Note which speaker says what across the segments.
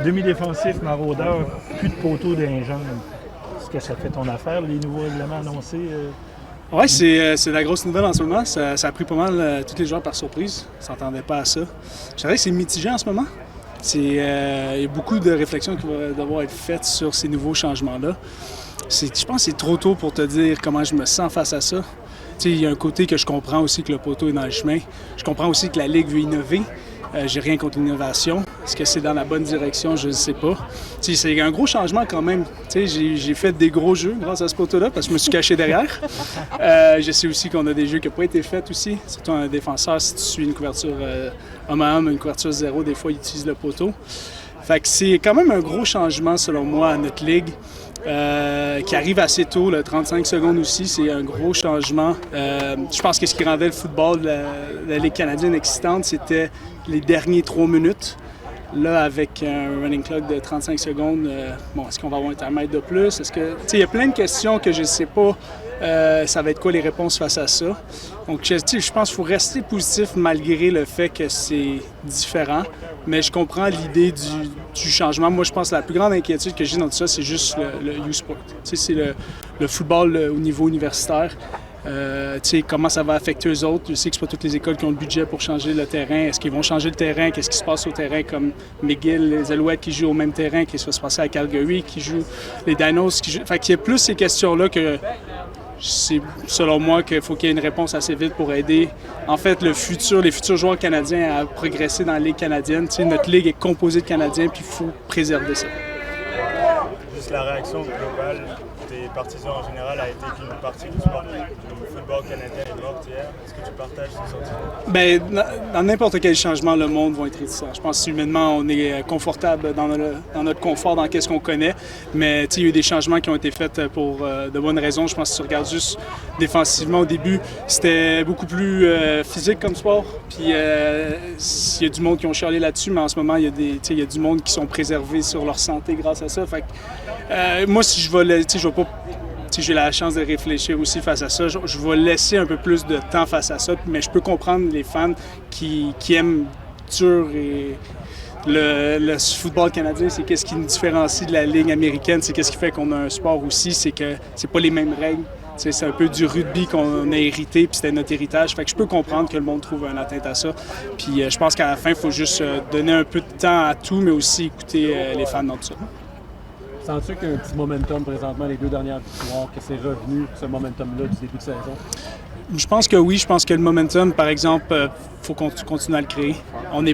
Speaker 1: Demi-défensif, maraudeur, plus de poteau d'un jambes. Est-ce que ça fait ton affaire, les nouveaux règlements annoncés?
Speaker 2: Oui, c'est la grosse nouvelle en ce moment. Ça a pris pas mal tous les joueurs par surprise. On ne s'entendait pas à ça. Je dirais que c'est mitigé en ce moment. Il y a beaucoup de réflexions qui vont devoir être faites sur ces nouveaux changements-là. Je pense que c'est trop tôt pour te dire comment je me sens face à ça. Il y a un côté que je comprends aussi que le poteau est dans le chemin. Je comprends aussi que la Ligue veut innover. J'ai rien contre l'innovation. Est-ce que c'est dans la bonne direction? Je ne sais pas. C'est un gros changement quand même. J'ai fait des gros jeux grâce à ce poteau-là parce que je me suis caché derrière. Je sais aussi qu'on a des jeux qui n'ont pas été faits aussi. Surtout un défenseur, si tu suis une couverture homme à homme, une couverture zéro, des fois, il utilise le poteau. Fait que c'est quand même un gros changement, selon moi, à notre Ligue. Qui arrive assez tôt, là, 35 secondes aussi, c'est un gros changement. Je pense que ce qui rendait le football de la Ligue canadienne excitante, c'était les derniers 3 minutes. Là, avec un running clock de 35 secondes, est-ce qu'on va avoir un timer de plus? Il y a plein de questions que je ne sais pas. Ça va être quoi les réponses face à ça? Donc, je pense qu'il faut rester positif malgré le fait que c'est différent. Mais je comprends l'idée du changement. Moi, je pense que la plus grande inquiétude que j'ai dans tout ça, c'est juste le U-Sport. C'est le football au niveau universitaire. Comment ça va affecter eux autres. Je sais que ce pas toutes les écoles qui ont le budget pour changer le terrain. Est-ce qu'ils vont changer le terrain? Qu'est-ce qui se passe au terrain comme McGill, les Alouettes qui jouent au même terrain, qu'est-ce qui va se passer à Calgary, qui jouent les Dinos qui jouent. Fait qu'il y a plus ces questions-là que c'est selon moi qu'il faut qu'il y ait une réponse assez vite pour aider en fait les futurs joueurs canadiens à progresser dans la Ligue canadienne. Notre Ligue est composée de Canadiens puis il faut préserver ça.
Speaker 3: Juste la réaction globale des partisans en général a été qu'une partie du sport du football canadien est morte hier. Est-ce que tu partages ces sentiments?
Speaker 2: Bien, dans n'importe quel changement, le monde va être réticent. Je pense que humainement, on est confortable dans notre confort, dans ce qu'on connaît. Mais il y a eu des changements qui ont été faits pour de bonnes raisons. Je pense que si tu regardes juste défensivement au début, c'était beaucoup plus physique comme sport. Puis il y a du monde qui ont chialé là-dessus, mais en ce moment, il y a du monde qui sont préservés sur leur santé grâce à ça. Fait que, moi, si je vais pas. Si j'ai la chance de réfléchir aussi face à ça, je vais laisser un peu plus de temps face à ça, mais je peux comprendre les fans qui aiment dur et le football canadien, c'est qu'est-ce qui nous différencie de la Ligue américaine, c'est qu'est-ce qui fait qu'on a un sport aussi, c'est que c'est pas les mêmes règles. C'est un peu du rugby qu'on a hérité, puis c'était notre héritage. Fait que je peux comprendre que le monde trouve une atteinte à ça. Puis je pense qu'à la fin, il faut juste donner un peu de temps à tout, mais aussi écouter les fans dans tout ça.
Speaker 4: Sens-tu qu'il y a un petit momentum présentement, les 2 dernières victoires, que c'est revenu, ce momentum-là du début de saison?
Speaker 2: Je pense que oui. Je pense que le momentum, par exemple, il faut qu'on continue à le créer. On n'est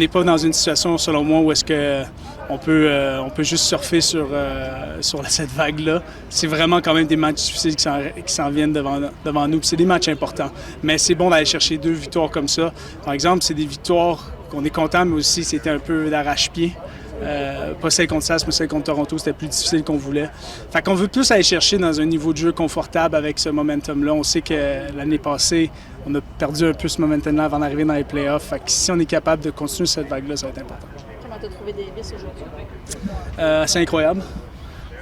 Speaker 2: pas dans une situation, selon moi, où est-ce que on peut juste surfer sur cette vague-là. C'est vraiment quand même des matchs difficiles qui s'en viennent devant nous. Puis c'est des matchs importants. Mais c'est bon d'aller chercher 2 victoires comme ça. Par exemple, c'est des victoires qu'on est content, mais aussi c'était un peu d'arrache-pied. Pas celle contre SAS, mais celle contre Toronto, c'était plus difficile qu'on voulait. Fait qu'on veut plus aller chercher dans un niveau de jeu confortable avec ce momentum-là. On sait que l'année passée, on a perdu un peu ce momentum-là avant d'arriver dans les playoffs. Fait que si on est capable de continuer cette vague-là, ça va être important.
Speaker 5: Comment tu as trouvé Davis aujourd'hui?
Speaker 2: C'est incroyable.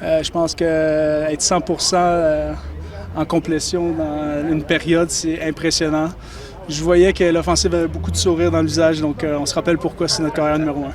Speaker 2: Je pense qu'être 100% en complétion dans une période, c'est impressionnant. Je voyais que l'offensive avait beaucoup de sourire dans le visage, donc on se rappelle pourquoi c'est notre carrière numéro 1.